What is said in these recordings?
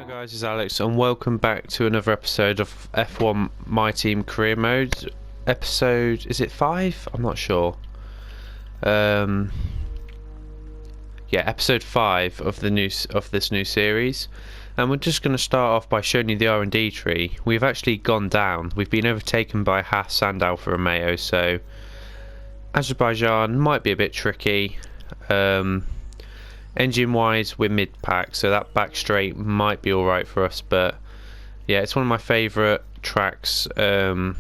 Guys, it's Alex and welcome back to another episode of F1 My Team Career Mode. Episode, is it 5? I'm not sure. Yeah, episode 5 of this new series. And we're just going to start off by showing you the R&D tree. We've actually gone down. We've been overtaken by Haas and Alfa Romeo, so Azerbaijan might be a bit tricky. Engine wise, we're mid-pack, so that back straight might be alright for us, but yeah, it's one of my favourite tracks. It's one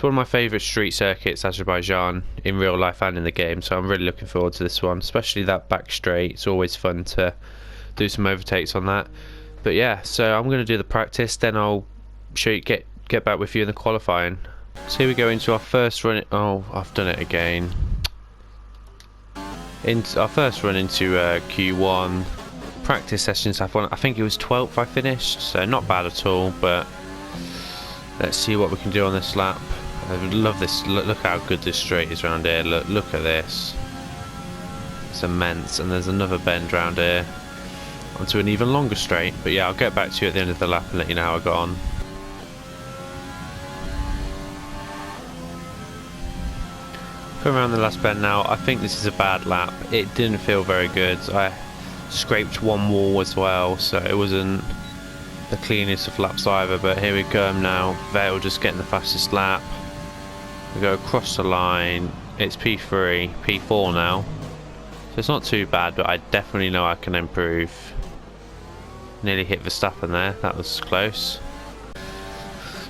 of my favourite street circuits, Azerbaijan, in real life and in the game, so I'm really looking forward to this one, especially that back straight. It's always fun to do some overtakes on that. But yeah, so I'm going to do the practice, then I'll show you, get back with you in the qualifying. So here we go into our first run. Oh, I've done it again. Our first run into Q1 practice sessions. I think it was 12th I finished, so not bad at all, but let's see what we can do on this lap. I love this. Look how good this straight is around here. Look at this. It's immense, and there's another bend round here onto an even longer straight. But yeah, I'll get back to you at the end of the lap and let you know how I got on. Come around the last bend now. I think this is a bad lap. It didn't feel very good. I scraped one wall as well, so it wasn't the cleanest of laps either. But here we go now. Vale just getting the fastest lap. We go across the line. It's P3, P4 now. So it's not too bad, but I definitely know I can improve. Nearly hit Verstappen there. That was close.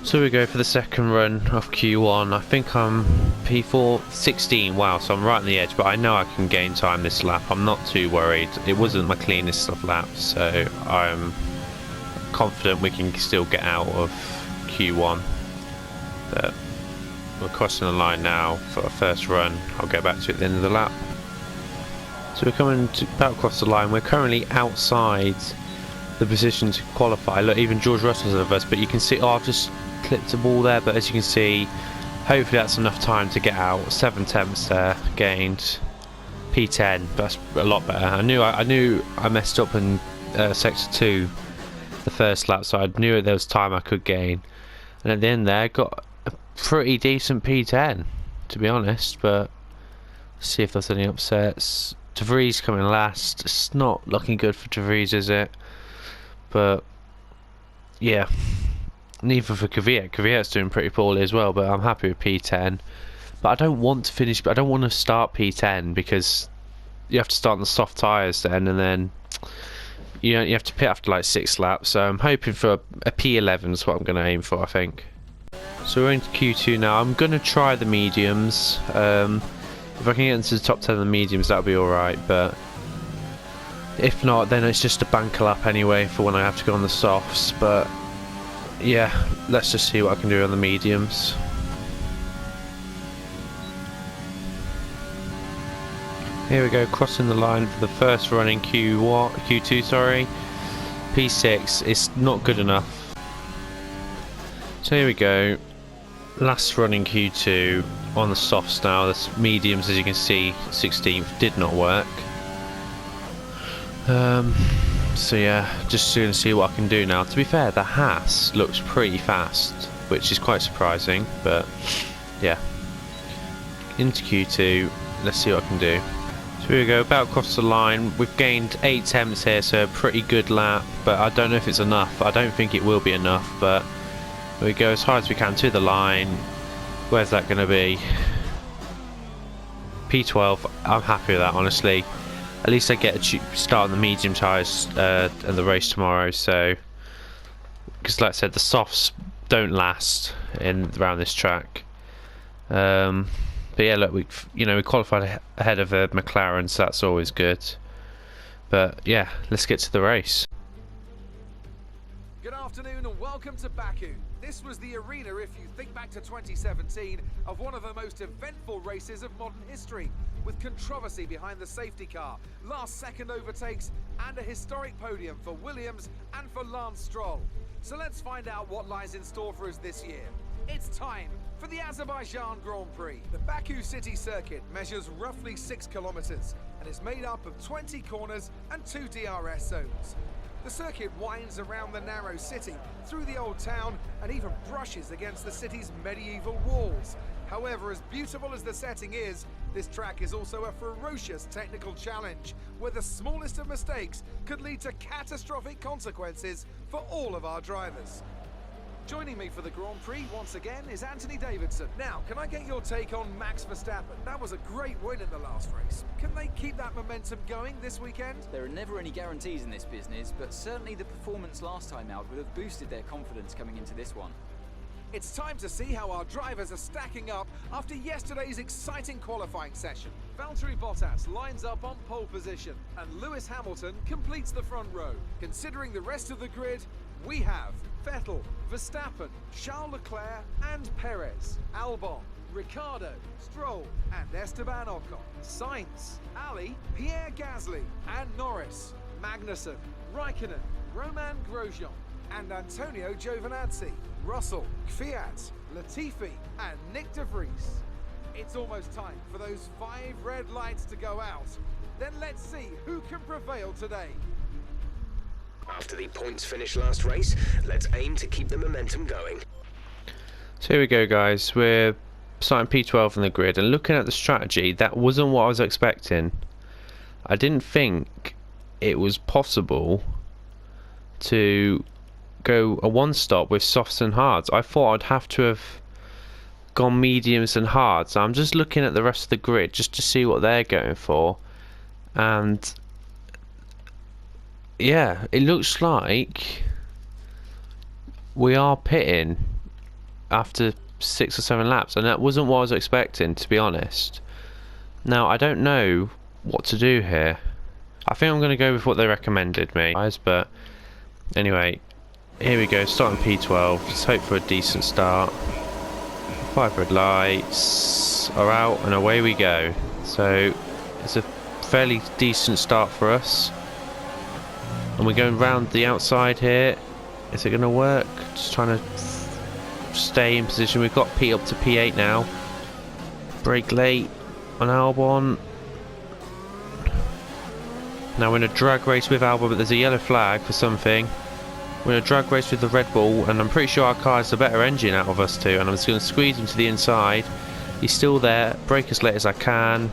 So we go for the second run of Q1. I think I'm P4, 16, wow, so I'm right on the edge, but I know I can gain time this lap. I'm not too worried. It wasn't my cleanest of laps, so I'm confident we can still get out of Q1. But we're crossing the line now for our first run. I'll get back to you at the end of the lap. So we're coming about across the line. We're currently outside the position to qualify. Look, even George Russell's ahead of us, but you can see, oh, I've just clipped a ball there, but as you can see, hopefully that's enough time to get out. 7 tenths there gained. P10, that's a lot better. I knew I messed up in sector 2 the first lap, so I knew there was time I could gain, and at the end there got a pretty decent P10 to be honest. But let's see if there's any upsets. De Vries coming last. It's not looking good for De Vries, is it? But yeah, neither for Kvyat. Kvyat's doing pretty poorly as well, but I'm happy with P10. But I don't want to finish. I don't want to start P10 because you have to start on the soft tyres then, and then you have to pit after like 6 laps. So I'm hoping for a P11 is what I'm going to aim for, I think. So we're into Q2 now. I'm going to try the mediums. If I can get into the top 10 of the mediums, that'll be all right. But if not, then it's just a banker lap anyway for when I have to go on the softs. But yeah, let's just see what I can do on the mediums. Here we go, crossing the line for the first run in Q2, sorry. P6, it's not good enough. So here we go, last run in Q2 on the softs now. The mediums, as you can see, 16th did not work. So yeah, just soon see what I can do now. To be fair, the Haas looks pretty fast, which is quite surprising, but yeah. Into Q2, let's see what I can do. So here we go, about across the line. We've gained 8 tenths here, so a pretty good lap, but I don't know if it's enough. I don't think it will be enough, but we go as high as we can to the line. Where's that going to be? P12, I'm happy with that, honestly. At least I get a start on the medium tyres in the race tomorrow. So, because like I said, the softs don't last around this track. But yeah, look, we qualified ahead of McLaren, so that's always good. But yeah, let's get to the race. Good afternoon and welcome to Baku. This was the arena, if you think back to 2017, of one of the most eventful races of modern history, with controversy behind the safety car, last-second overtakes, and a historic podium for Williams and for Lance Stroll. So let's find out what lies in store for us this year. It's time for the Azerbaijan Grand Prix. The Baku City Circuit measures roughly 6 kilometers and is made up of 20 corners and 2 DRS zones. The The circuit winds around the narrow city, through the old town, and even brushes against the city's medieval walls. However, as beautiful as the setting is, this track is also a ferocious technical challenge, where the smallest of mistakes could lead to catastrophic consequences for all of our drivers. Joining me for the Grand Prix once again is Anthony Davidson. Now, can I get your take on Max Verstappen? That was a great win in the last race. Can they keep that momentum going this weekend? There are never any guarantees in this business, but certainly the performance last time out would have boosted their confidence coming into this one. It's time to see how our drivers are stacking up after yesterday's exciting qualifying session. Valtteri Bottas lines up on pole position, and Lewis Hamilton completes the front row. Considering the rest of the grid, we have Vettel, Verstappen, Charles Leclerc and Perez, Albon, Ricciardo, Stroll and Esteban Ocon, Sainz, Ali, Pierre Gasly and Norris, Magnussen, Raikkonen, Romain Grosjean and Antonio Giovinazzi, Russell, Kvyat, Latifi and Nick de Vries. It's almost time for those 5 red lights to go out. Then let's see who can prevail today. After the points finish last race, let's aim to keep the momentum going. So here we go, guys. We're starting P12 on the grid, and looking at the strategy, that wasn't what I was expecting. I didn't think it was possible to go a one-stop with softs and hards. I thought I'd have to have gone mediums and hards. I'm just looking at the rest of the grid just to see what they're going for, and yeah, it looks like we are pitting after 6 or 7 laps, and that wasn't what I was expecting, to be honest. Now, I don't know what to do here. I think I'm going to go with what they recommended me, guys, but anyway, here we go, starting P12. Let's hope for a decent start. 5 red lights are out, and away we go. So, it's a fairly decent start for us. And we're going round the outside here. Is it going to work? Just trying to stay in position. We've got P up to P8 now. Brake late on Albon. Now we're in a drag race with Albon, but there's a yellow flag for something. We're in a drag race with the Red Bull, and I'm pretty sure our car has the better engine out of us two. And I'm just going to squeeze him to the inside. He's still there. Brake as late as I can.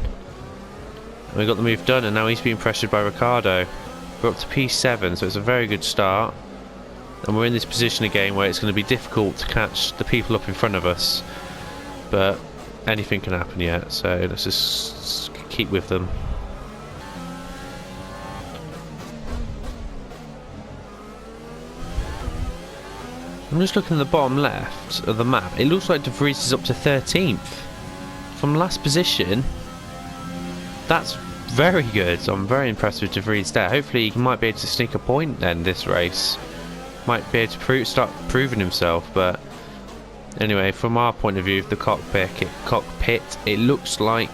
And we got the move done, and now he's being pressured by Ricciardo. We're up to P7, so it's a very good start, and we're in this position again where it's going to be difficult to catch the people up in front of us, but anything can happen yet, so let's just keep with them. I'm just looking at the bottom left of the map. It looks like De Vries is up to 13th from last position. That's very good. So I'm very impressed with De Vries there. Hopefully he might be able to sneak a point then this race. Might be able to start proving himself. But anyway, from our point of view of the cockpit, it looks like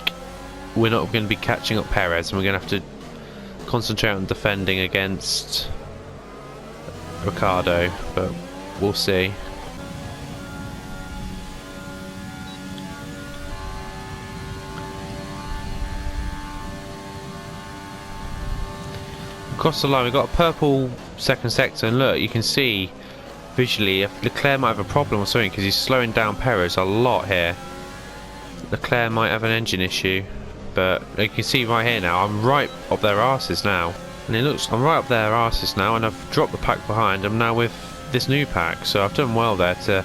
we're not going to be catching up Perez, and we're going to have to concentrate on defending against Ricciardo, but we'll see. Across the line we've got a purple second sector, and look, you can see visually if Leclerc might have a problem or something, because he's slowing down Perez a lot here. Leclerc might have an engine issue, but you can see right here now I'm right up their arses now, and it looks I'm right up their arses now, and I've dropped the pack behind. I'm now with this new pack, so I've done well there to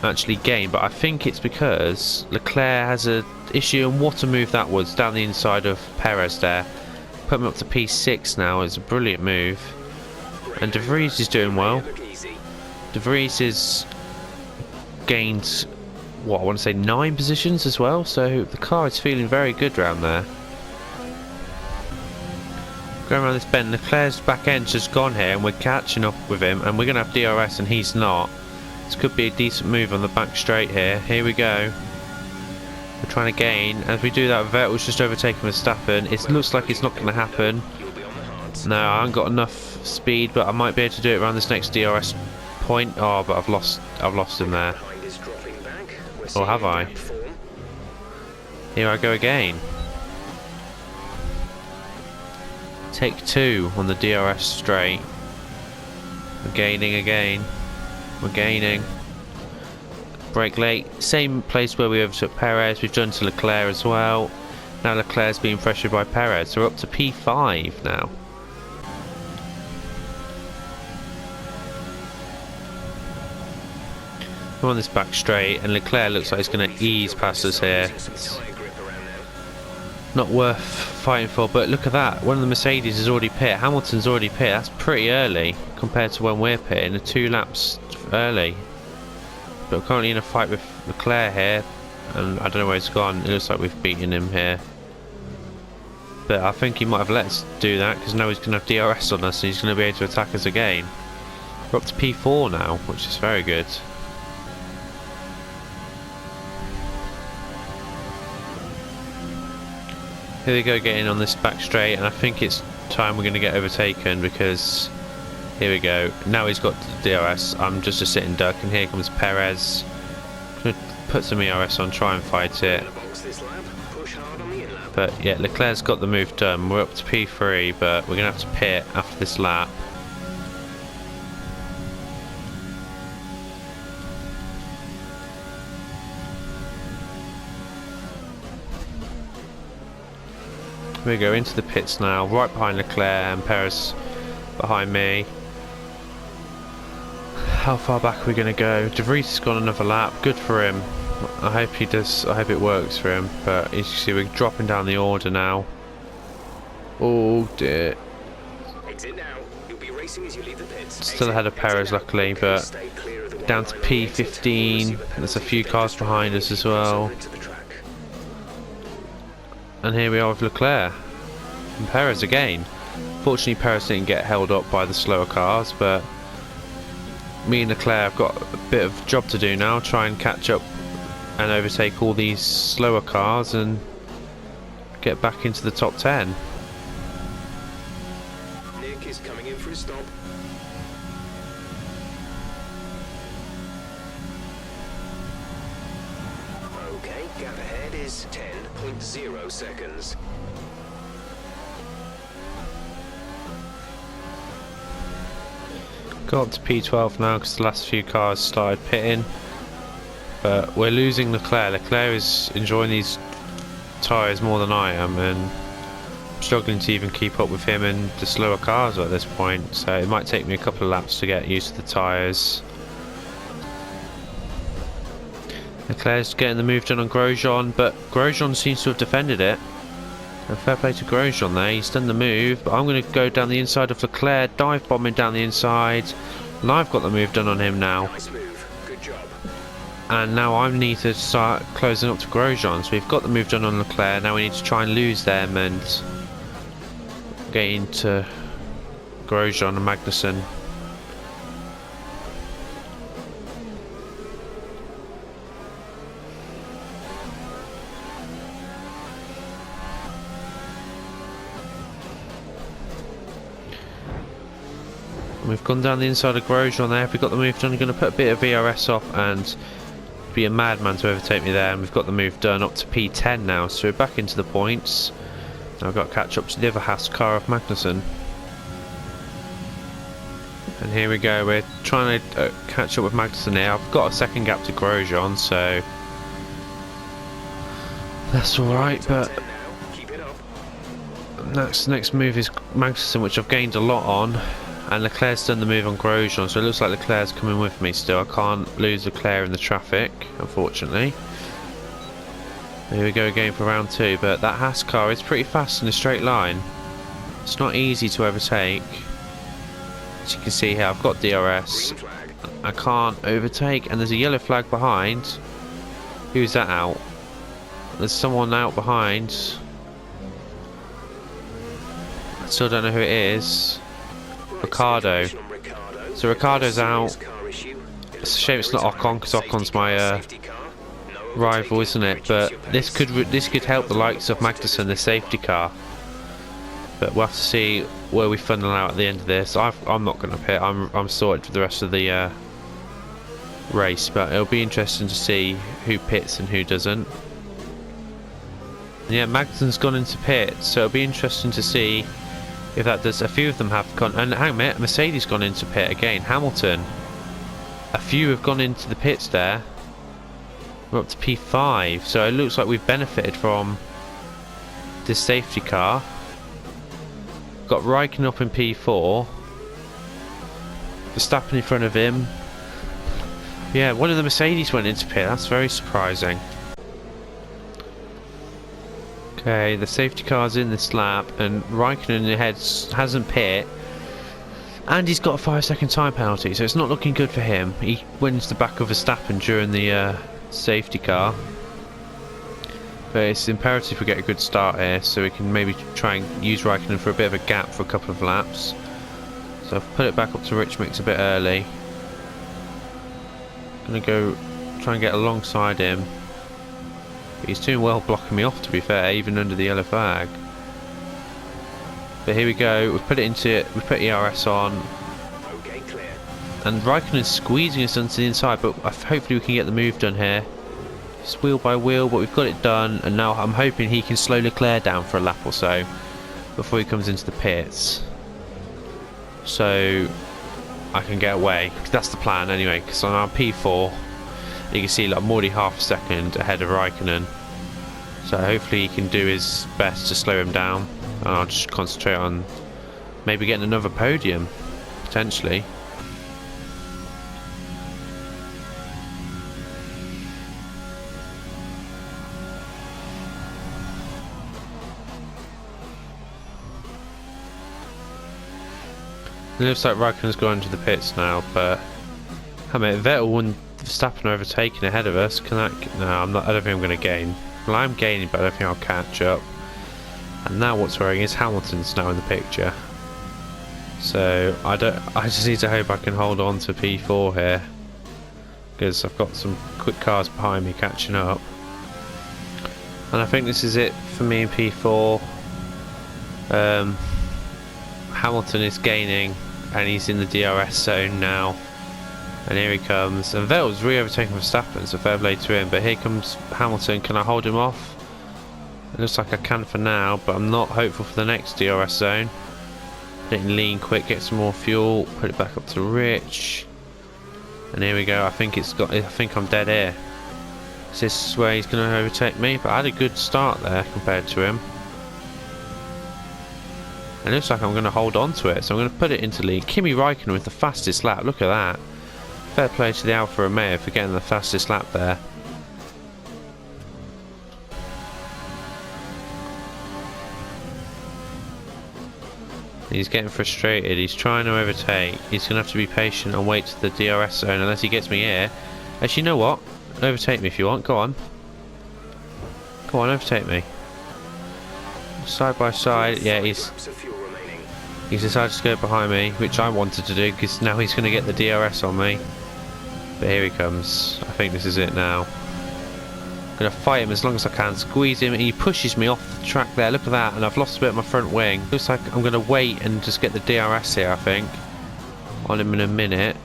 actually gain, but I think it's because Leclerc has an issue, and what a move that was down the inside of Perez there. Put him up to P6 now. It's a brilliant move, and De Vries is doing well. De Vries has gained, what, I want to say 9 positions as well, so the car is feeling very good around there. Going around this bend, Leclerc's back end's just gone here, and we're catching up with him, and we're going to have DRS and he's not. This could be a decent move on the back straight here. Here we go. We're trying to gain. As we do that, Vettel's just overtaken Verstappen. It looks like it's not going to happen. No, I haven't got enough speed, but I might be able to do it around this next DRS point. Oh, but I've lost him there. Or have I? Here I go again. Take 2 on the DRS straight. We're gaining again. We're gaining. Brake late. Same place where we overtook Perez. We've done to Leclerc as well. Now Leclerc's being pressured by Perez. So we're up to P5 now. We're on this back straight, and Leclerc looks like he's going to ease past us here. It's not worth fighting for, but look at that. One of the Mercedes is already pit. Hamilton's already pit. That's pretty early compared to when we're pitting. 2 laps early. But we're currently in a fight with Leclerc here, and I don't know where he's gone. It looks like we've beaten him here. But I think he might have let us do that, because now he's going to have DRS on us, and he's going to be able to attack us again. We're up to P4 now, which is very good. Here we go, getting on this back straight, and I think it's time we're going to get overtaken, because here we go. Now he's got DRS. I'm just a sitting duck, and here comes Perez. I'm going to put some ERS on, try and fight it. But yeah, Leclerc's got the move done. We're up to P3, but we're going to have to pit after this lap. We go into the pits now, right behind Leclerc, and Perez behind me. How far back are we going to go? De Vries has gone another lap. Good for him. I hope he does. I hope it works for him. But as you see, we're dropping down the order now. Oh dear. Exit now. You'll be racing as you leave the pits. Still ahead of Perez, luckily, but down to P15. There's a few cars behind us as well. And here we are with Leclerc and Perez again. Fortunately, Perez didn't get held up by the slower cars, but me and Leclerc have got a bit of job to do now. Try and catch up and overtake all these slower cars and get back into the top 10. Nick is coming in for his stop. Okay, gap ahead is 10.0 seconds. Got up to P12 now because the last few cars started pitting. But we're losing Leclerc. Leclerc is enjoying these tyres more than I am, and I'm struggling to even keep up with him and the slower cars at this point. So it might take me a couple of laps to get used to the tyres. Leclerc's getting the move done on Grosjean, but Grosjean seems to have defended it. And fair play to Grosjean there, he's done the move, but I'm going to go down the inside of Leclerc, dive bombing down the inside, and I've got the move done on him now. Nice move. Good job. And now I need to start closing up to Grosjean, so we've got the move done on Leclerc, now we need to try and lose them and get into Grosjean and Magnussen. We've gone down the inside of Grosjean there. If we've got the move done, I'm going to put a bit of VRS off and be a madman to overtake me there. And we've got the move done up to P10 now, so we're back into the points. Now I've got to catch up to the other Haas car of Magnussen. And here we go, we're trying to catch up with Magnussen here. I've got a second gap to Grosjean, so that's alright, but next move is Magnussen, which I've gained a lot on. And Leclerc's done the move on Grosjean, so it looks like Leclerc's coming with me still. I can't lose Leclerc in the traffic, unfortunately. Here we go again for round 2, but that Haas car is pretty fast in a straight line. It's not easy to overtake. As you can see here, I've got DRS. I can't overtake, and there's a yellow flag behind. Who's that out? There's someone out behind. I still don't know who it is. Ricardo. So Ricardo's out. It's a shame it's not Ocon, because Ocon's my rival, isn't it? But this could help the likes of Magnussen, the safety car. But we'll have to see where we funnel out at the end of this. I'm not going to pit. I'm sorted for the rest of the race. But it'll be interesting to see who pits and who doesn't. And yeah, Magnussen's gone into pit, so it'll be interesting to see If that does, a few of them have gone, and hang on a minute, Mercedes gone into pit again. Hamilton. A few have gone into the pits there. We're up to P5, so it looks like we've benefited from this safety car. Got Raikkonen up in P4. Verstappen in front of him. Yeah, one of the Mercedes went into pit. That's very surprising. Okay, the safety car's in this lap, and Raikkonen ahead hasn't pit. And he's got a 5-second time penalty, so it's not looking good for him. He went into the back of Verstappen during the safety car. But it's imperative we get a good start here, so we can maybe try and use Raikkonen for a bit of a gap for a couple of laps. So I've put it back up to Rich Mix a bit early. Gonna go try and get alongside him. He's doing well blocking me off, to be fair, even under the yellow flag. But here we go, we've put it into it, we've put ERS on. Okay, clear. And Raikkonen's squeezing us onto the inside, but hopefully we can get the move done here. Just wheel by wheel, but we've got it done, and now I'm hoping he can slow Leclerc down for a lap or so before he comes into the pits. So I can get away. That's the plan anyway, because on our P4 you can see like I'm already half a second ahead of Raikkonen. So hopefully he can do his best to slow him down, and I'll just concentrate on maybe getting another podium, potentially. It looks like Raikkonen's gone into the pits now, but I mean, Vettel and Verstappen are overtaking ahead of us. Can that? No, I'm not. I don't think I'm going to gain. Well, I'm gaining, but I don't think I'll catch up. And now what's worrying is Hamilton's now in the picture. So I just need to hope I can hold on to P4 here, because I've got some quick cars behind me catching up. And I think this is it for me in P4. Hamilton is gaining, and he's in the DRS zone now. And here he comes. And Vettel's re-overtaking Verstappen, so fair play to him. But here comes Hamilton. Can I hold him off? It looks like I can for now, but I'm not hopeful for the next DRS zone. Letting lean quick, get some more fuel, put it back up to Rich. And here we go. I think I'm dead here. Is this where he's going to overtake me? But I had a good start there compared to him. And it looks like I'm going to hold on to it, so I'm going to put it into lead. Kimi Raikkonen with the fastest lap. Look at that. Fair play to the Alfa Romeo for getting the fastest lap there. He's getting frustrated. He's trying to overtake. He's going to have to be patient and wait to the DRS zone unless he gets me here. Actually, you know what? Overtake me if you want. Go on. Go on, overtake me. Side by side. Yeah, he's decided to go behind me, which I wanted to do, because now he's going to get the DRS on me. But here he comes. I think this is it now. I'm going to fight him as long as I can, squeeze him. He pushes me off the track there. Look at that, and I've lost a bit of my front wing. Looks like I'm going to wait and just get the DRS here, I think, on him in a minute.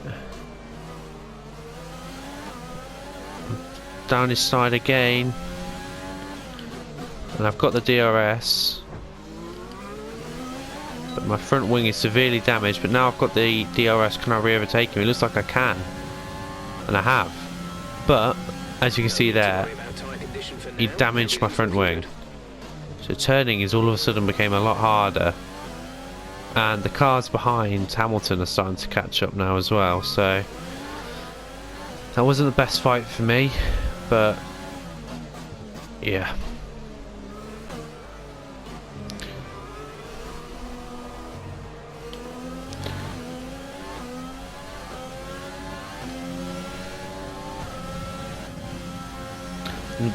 Down his side again. And I've got the DRS. But my front wing is severely damaged, but now I've got the DRS. Can I re-overtake him? It looks like I can. And I have. But, as you can see there, he damaged my front wing. So turning is all of a sudden became a lot harder. And the cars behind Hamilton are starting to catch up now as well. So, that wasn't the best fight for me. But, yeah.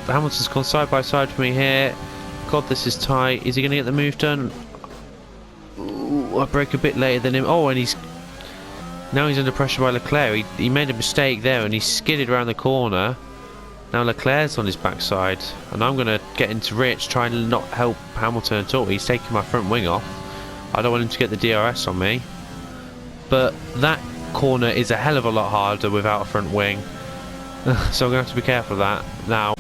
Hamilton's gone side by side with me here. God, this is tight. Is he going to get the move done? Ooh, I break a bit later than him. Oh, and now he's under pressure by Leclerc. He made a mistake there and he skidded around the corner. Now Leclerc's on his backside, and I'm going to get into Rich, try and not help Hamilton at all. He's taking my front wing off. I don't want him to get the DRS on me. But that corner is a hell of a lot harder without a front wing. So I'm going to have to be careful of that. Now,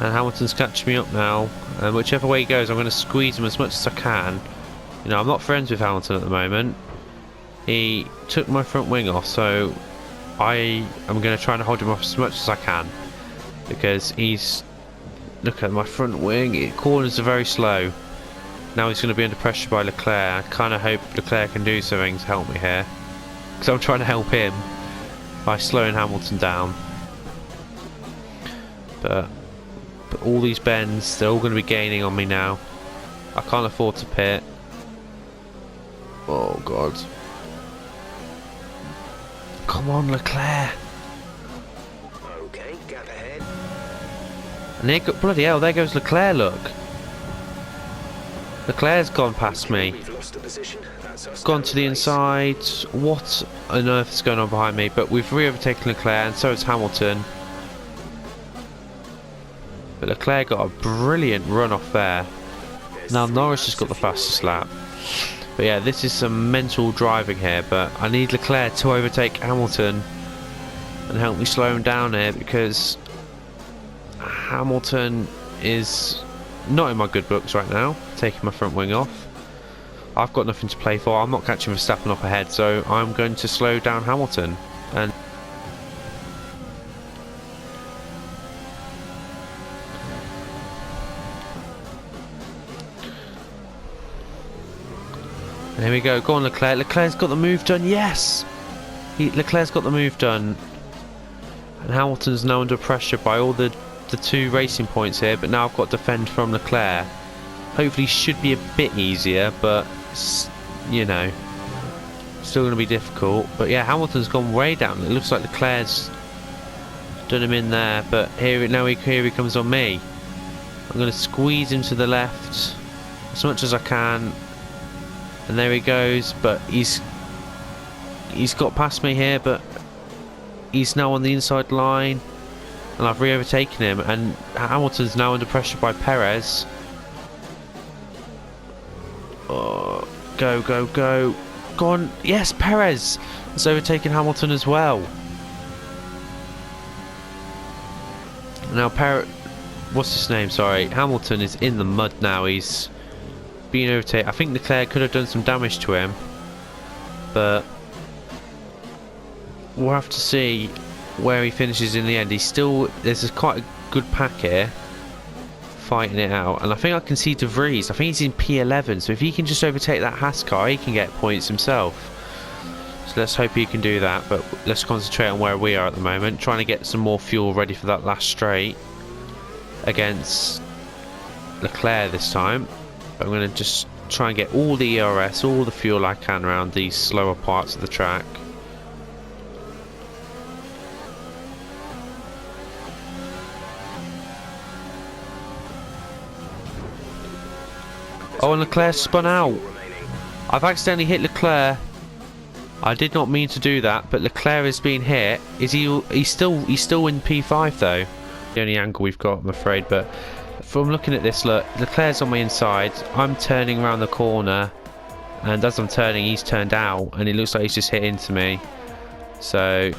And Hamilton's catching me up now, and whichever way he goes I'm going to squeeze him as much as I can. You know, I'm not friends with Hamilton at the moment. He took my front wing off, so I am going to try and hold him off as much as I can, because he's, look at my front wing, corners are very slow. Now he's going to be under pressure by Leclerc. I kind of hope Leclerc can do something to help me here, because I'm trying to help him by slowing Hamilton down. But all these bends, they're all going to be gaining on me now. I can't afford to pit. Oh god. Come on, Leclerc. Okay, gap ahead. And there go, bloody hell, there goes Leclerc, look. Leclerc's gone past me. We've lost the position. That's us Gone down to the race. inside. What on earth is going on behind me? But we've re-overtaken Leclerc, and so has Hamilton. But Leclerc got a brilliant run off there. Now Norris has got the fastest lap. But yeah, this is some mental driving here, but I need Leclerc to overtake Hamilton and help me slow him down here, because Hamilton is not in my good books right now, taking my front wing off. I've got nothing to play for. I'm not catching Verstappen up ahead, so I'm going to slow down Hamilton. And here we go. Go on, Leclerc. Leclerc's got the move done. Yes! Leclerc's got the move done. And Hamilton's now under pressure by all the 2 racing points here. But now I've got to defend from Leclerc. Hopefully should be a bit easier, but, you know, still going to be difficult. But yeah, Hamilton's gone way down. It looks like Leclerc's done him in there. But here he comes on me. I'm going to squeeze him to the left as much as I can. And there he goes, but he's got past me here, but he's now on the inside line, and I've re-overtaken him, and Hamilton's now under pressure by Perez. Oh, go, go, go. Go on. Yes, Perez has overtaken Hamilton as well. Now, what's his name? Sorry. Hamilton is in the mud now. He's being overtaken. I think Leclerc could have done some damage to him, but we'll have to see where he finishes in the end. There's quite a good pack here fighting it out, and I think I can see De Vries. I think he's in P11, so if he can just overtake that Haas car, he can get points himself. So let's hope he can do that, but let's concentrate on where we are at the moment, trying to get some more fuel ready for that last straight against Leclerc this time. I'm going to just try and get all the ERS, all the fuel I can around these slower parts of the track. Oh, and Leclerc spun out. I've accidentally hit Leclerc. I did not mean to do that, but Leclerc is being hit. He's still in P5 though. The only angle we've got, I'm afraid, but from looking at this, look, Leclerc's on my inside, I'm turning around the corner, and as I'm turning, he's turned out, and it looks like he's just hit into me. So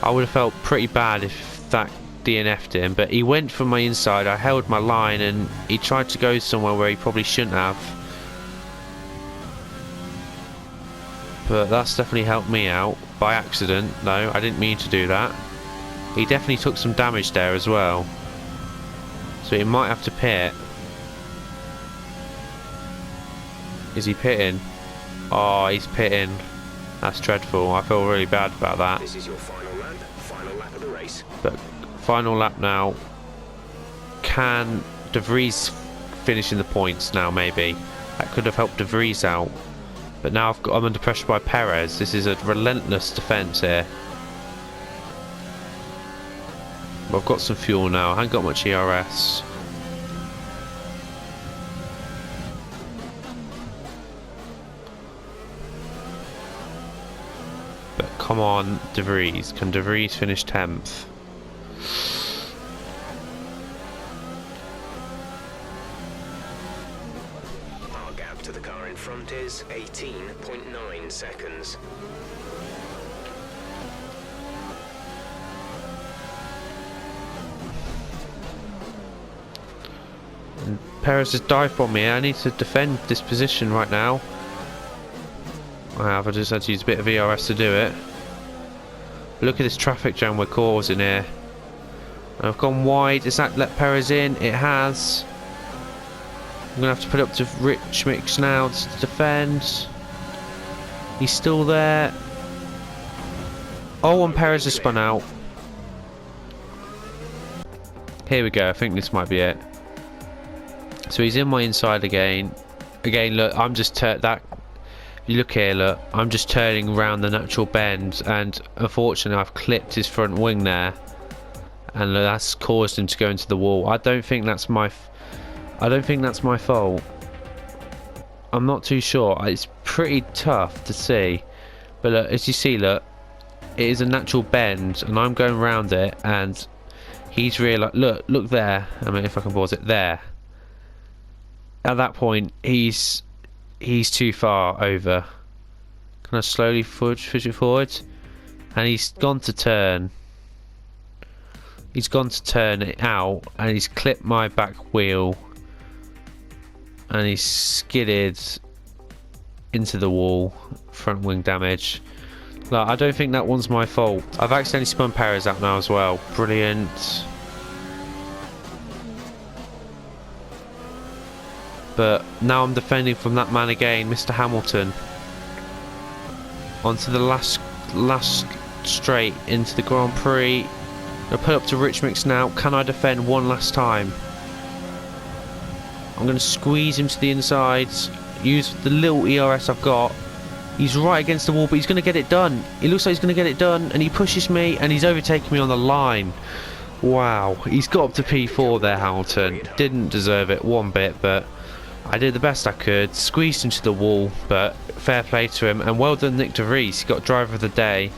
I would have felt pretty bad if that DNF'd him, but he went from my inside, I held my line, and he tried to go somewhere where he probably shouldn't have. But that's definitely helped me out, by accident. No, I didn't mean to do that. He definitely took some damage there as well, so he might have to pit. Is he pitting? Oh, he's pitting. That's dreadful. I feel really bad about that. This is your final lap of the race. But final lap now. Can De Vries finish in the points now? Maybe that could have helped De Vries out. But now I'm under pressure by Perez. This is a relentless defence here. But I've got some fuel now. I haven't got much ERS. But come on, De Vries. Can De Vries finish 10th? Our gap to the car in front is 18.9 seconds. Perez has dive bombed me. I need to defend this position right now. I just had to use a bit of ERS to do it. Look at this traffic jam we're causing here. I've gone wide. Has that let Perez in? It has. I'm going to have to put it up to Rich Mix now to defend. He's still there. Oh, and Perez has spun out. Here we go. I think this might be it. So he's in my inside again. Again, look, I'm just that. You look here, look. I'm just turning around the natural bend, and unfortunately, I've clipped his front wing there, and look, that's caused him to go into the wall. I don't think that's my fault. I'm not too sure. It's pretty tough to see, but look, as you see, look, it is a natural bend, and I'm going around it, and he's realised. Look there. I mean, if I can pause it there. At that point, he's too far over. Can I slowly push it forward? And he's gone to turn. He's gone to turn it out, and he's clipped my back wheel, and he's skidded into the wall. Front wing damage. Like, I don't think that one's my fault. I've accidentally spun Perez out now as well. Brilliant. But now I'm defending from that man again, Mr. Hamilton. Onto the last straight into the Grand Prix. I'll put up to Rich Mix now. Can I defend one last time? I'm going to squeeze him to the inside. Use the little ERS I've got. He's right against the wall, but he's going to get it done. It looks like he's going to get it done, and he pushes me, and he's overtaking me on the line. Wow, he's got up to P4 there, Hamilton. Didn't deserve it one bit, but I did the best I could. Squeezed him to the wall, but fair play to him. And well done, Nick De Vries. He got driver of the day.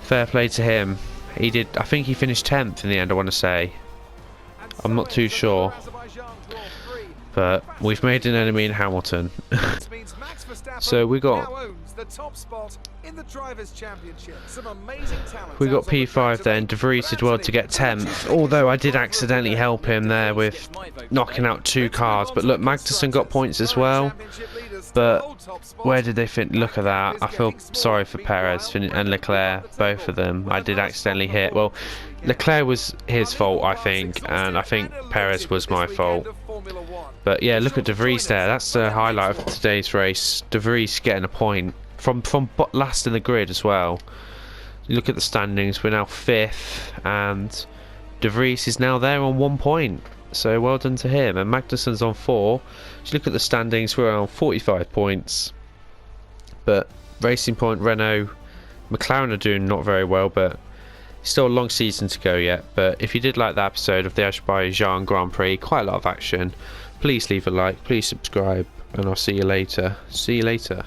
Fair play to him. He did. I think he finished 10th in the end, I want to say. I'm not too sure. But we've made an enemy in Hamilton. So we got P5 then. De Vries did well to get 10th, although I did accidentally help him there with knocking out 2 cars. But look, Magnussen got points as well. But where did they fit? Look at that. I feel sorry for Perez and Leclerc, both of them. I did accidentally hit. Well, Leclerc was his fault, I think, and I think Perez was my fault. But yeah, look at De Vries there. That's the highlight of today's race. De Vries getting a point from last in the grid as well. You look at the standings. We're now 5th, and De Vries is now there on 1 point. So well done to him. And Magnussen's on 4. If you look at the standings, we're on 45 points. But Racing Point, Renault, McLaren are doing not very well, but still a long season to go yet. But if you did like that episode of the Azerbaijan Grand Prix, quite a lot of action, please leave a like, please subscribe, and I'll see you later. See you later.